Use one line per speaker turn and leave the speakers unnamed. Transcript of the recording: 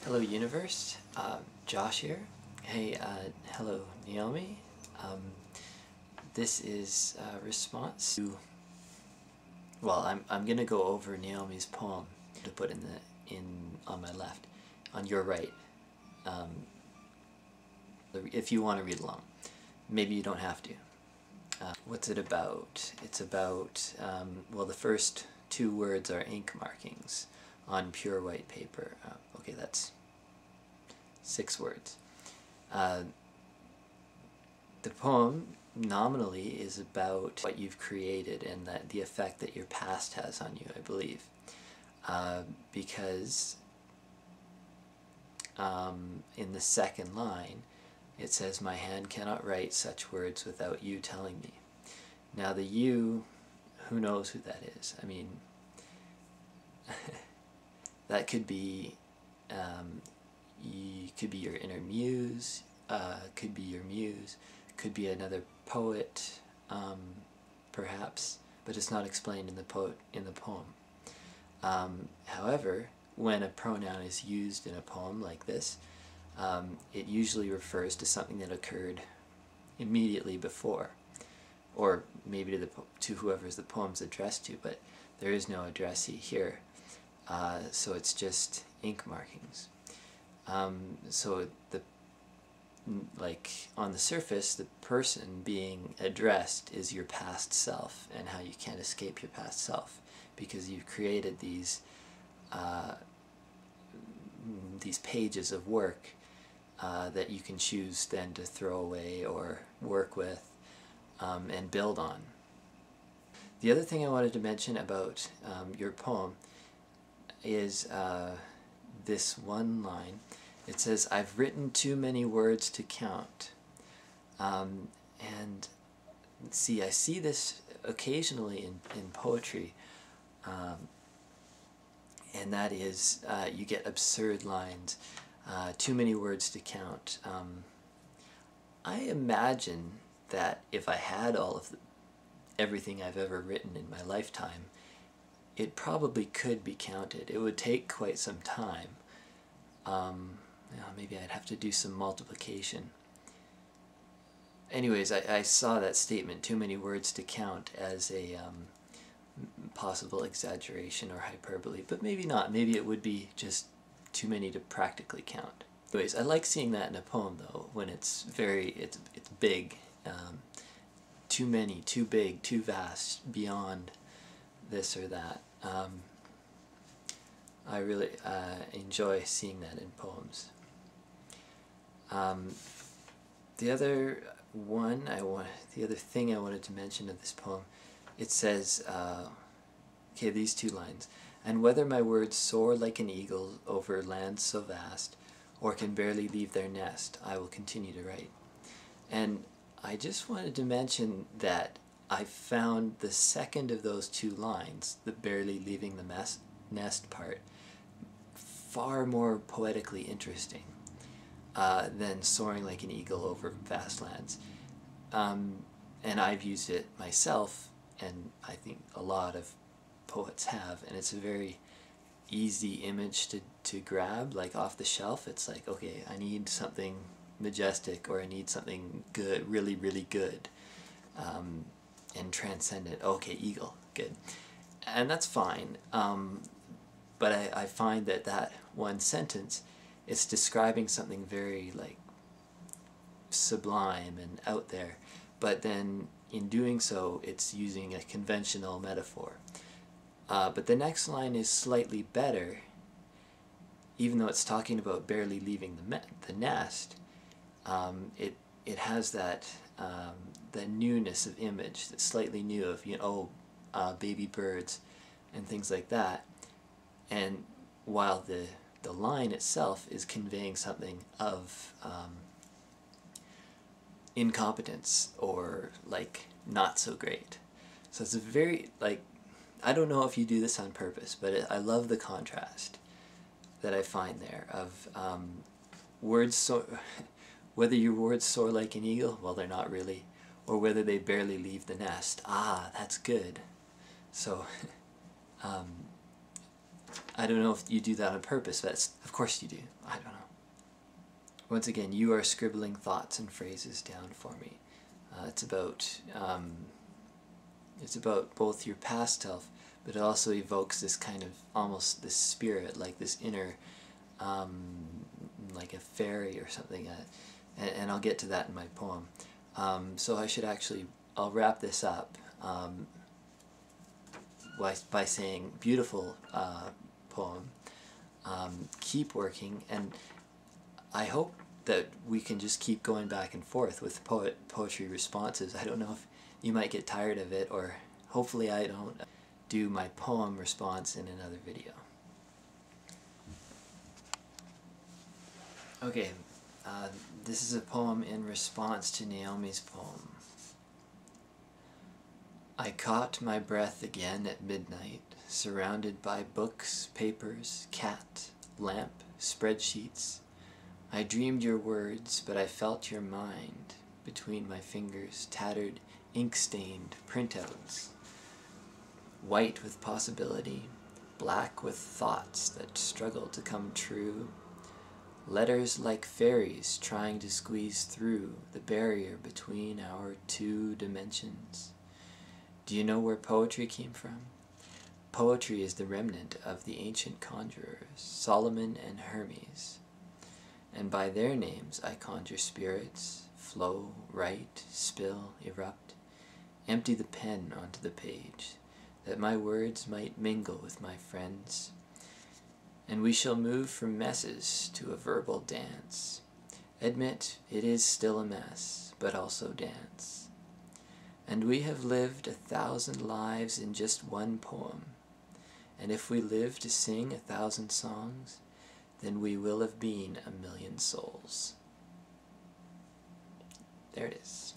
Hello universe, Josh here. Hey, hello Naomi. This is a response to, well, I'm gonna go over Naomi's poem to put on my left, on your right, if you want to read along. Maybe you don't have to. What's it about? It's about, well, the first two words are ink markings on pure white paper. Okay, that's 6 words. The poem nominally is about what you've created and the effect that your past has on you, I believe. Because in the second line it says, "My hand cannot write such words without you telling me." Now the you, who knows who that is? I mean, that could be could be your inner muse, could be your muse, could be another poet, perhaps, but it's not explained in the poem. However, when a pronoun is used in a poem like this, it usually refers to something that occurred immediately before, or maybe to whoever the poem's addressed to, but there is no addressee here. So it's just ink markings. So on the surface, the person being addressed is your past self, and how you can't escape your past self because you've created these pages of work that you can choose then to throw away or work with and build on. The other thing I wanted to mention about your poem is this one line. It says, "I've written too many words to count." And see, I see this occasionally in poetry, and that is you get absurd lines, too many words to count. I imagine that if I had all of everything I've ever written in my lifetime, it probably could be counted. It would take quite some time. Maybe I'd have to do some multiplication. Anyways, I saw that statement, "too many words to count," as a possible exaggeration or hyperbole, but maybe not. Maybe it would be just too many to practically count. Anyways, I like seeing that in a poem though, when it's big. Too many, too big, too vast, beyond this or that. I really enjoy seeing that in poems. The other thing I wanted to mention of this poem, it says, okay, these 2 lines, "And whether my words soar like an eagle over lands so vast, or can barely leave their nest, I will continue to write." And I just wanted to mention that I found the second of those 2 lines, the barely leaving the nest part, far more poetically interesting than soaring like an eagle over vast lands. And I've used it myself, and I think a lot of poets have, and it's a very easy image to grab, like off the shelf. It's like, okay, I need something majestic, or I need something good, really, really good, and transcendent. Okay, eagle, good. And that's fine, but I find that one sentence, it's describing something very sublime and out there, but then in doing so it's using a conventional metaphor. But the next line is slightly better, even though it's talking about barely leaving the nest. It has that newness of image, that's slightly new, of baby birds and things like that. And while the line itself is conveying something of incompetence, or not so great. So it's a very, I don't know if you do this on purpose, but I love the contrast that I find there of words whether your words soar like an eagle, well, they're not really, or whether they barely leave the nest. Ah, that's good. So I don't know if you do that on purpose, but of course you do. I don't know. Once again, you are scribbling thoughts and phrases down for me. It's about both your past self, but it also evokes this kind of almost this spirit, like this inner, like a fairy or something. And I'll get to that in my poem. So I'll wrap this up by saying, beautiful poem. Keep working, and I hope that we can just keep going back and forth with poetry responses. I don't know if you might get tired of it, or hopefully I don't do my poem response in another video. Okay, this is a poem in response to Naomi's poem. I caught my breath again at midnight, surrounded by books, papers, cat, lamp, spreadsheets. I dreamed your words, but I felt your mind between my fingers, tattered, ink-stained printouts. White with possibility, black with thoughts that struggle to come true. Letters like fairies trying to squeeze through the barrier between our two dimensions. Do you know where poetry came from? Poetry is the remnant of the ancient conjurers, Solomon and Hermes. And by their names I conjure spirits, flow, write, spill, erupt, empty the pen onto the page, that my words might mingle with my friends. And we shall move from messes to a verbal dance. Admit it is still a mess, but also dance. And we have lived 1,000 lives in just one poem. And if we live to sing 1,000 songs, then we will have been 1,000,000 souls. There it is.